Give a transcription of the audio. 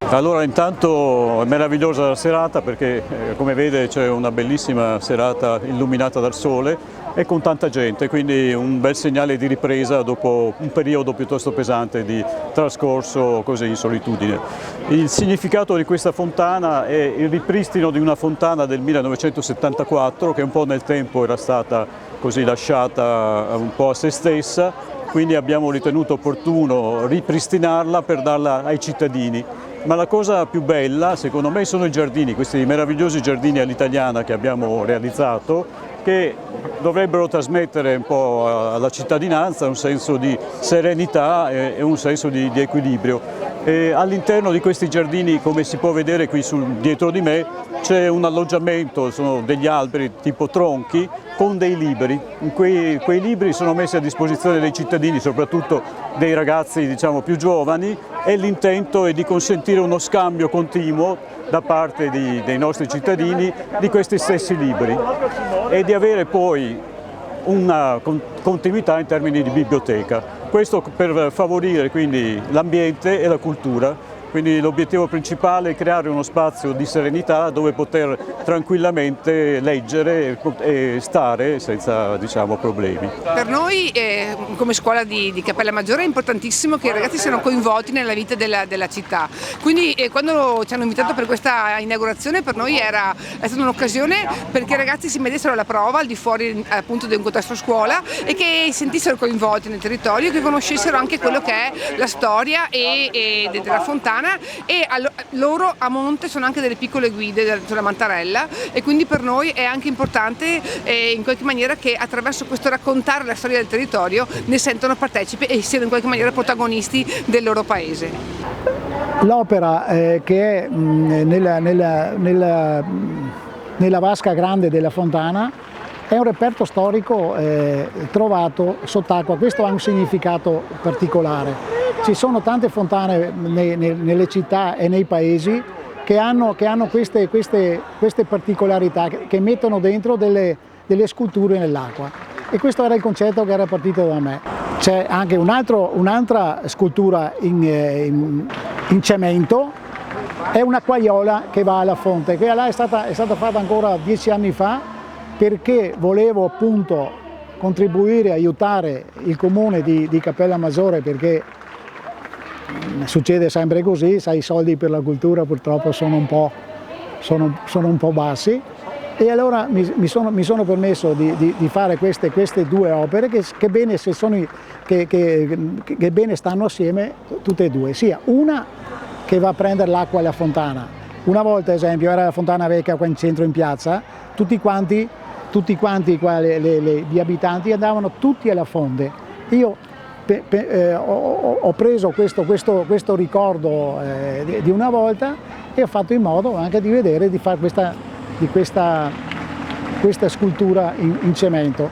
Allora, intanto è meravigliosa la serata perché come vede c'è una bellissima serata illuminata dal sole e con tanta gente, quindi un bel segnale di ripresa dopo un periodo piuttosto pesante di trascorso così in solitudine. Il significato di questa fontana è il ripristino di una fontana del 1974 che un po' nel tempo era stata così lasciata un po' a se stessa, quindi abbiamo ritenuto opportuno ripristinarla per darla ai cittadini. Ma la cosa più bella, secondo me, sono i giardini, questi meravigliosi giardini all'italiana che abbiamo realizzato, che dovrebbero trasmettere un po' alla cittadinanza un senso di serenità e un senso di equilibrio. All'interno di questi giardini, come si può vedere qui dietro di me, c'è un alloggiamento, sono degli alberi tipo tronchi con dei libri. Quei libri sono messi a disposizione dei cittadini, soprattutto dei ragazzi diciamo, più giovani, e l'intento è di consentire uno scambio continuo da parte dei nostri cittadini di questi stessi libri e di avere poi una continuità in termini di biblioteca. Questo per favorire quindi l'ambiente e la cultura. Quindi l'obiettivo principale è creare uno spazio di serenità dove poter tranquillamente leggere e stare senza diciamo, problemi. Per noi come scuola di Cappella Maggiore è importantissimo che i ragazzi siano coinvolti nella vita della città. Quindi quando ci hanno invitato per questa inaugurazione per noi è stata un'occasione perché i ragazzi si mettessero alla prova al di fuori appunto di un contesto scuola e che si sentissero coinvolti nel territorio, che conoscessero anche quello che è la storia della fontana. E loro a monte sono anche delle piccole guide sulla Mantarella e quindi per noi è anche importante in qualche maniera che attraverso questo raccontare la storia del territorio ne sentono partecipi e siano in qualche maniera protagonisti del loro paese. L'opera che è nella vasca grande della fontana è un reperto storico trovato sott'acqua, questo ha un significato particolare. Ci sono tante fontane nelle città e nei paesi che hanno queste particolarità, che mettono dentro delle sculture nell'acqua. E questo era il concetto che era partito da me. C'è anche un'altra scultura in cemento, è una quagliola che va alla fonte. Quella è stata fatta ancora 10 anni fa perché volevo appunto contribuire, aiutare il comune di Cappella Maggiore perché succede sempre così, sai, i soldi per la cultura purtroppo sono un po' bassi e allora mi sono permesso di fare queste due opere che bene stanno assieme tutte e due, sia una che va a prendere l'acqua alla fontana. Una volta, ad esempio, era la fontana vecchia qua in centro in piazza, tutti quanti qua, gli abitanti andavano tutti alla fonte. Io ho preso questo ricordo di una volta e ho fatto in modo anche di vedere di fare questa scultura in cemento.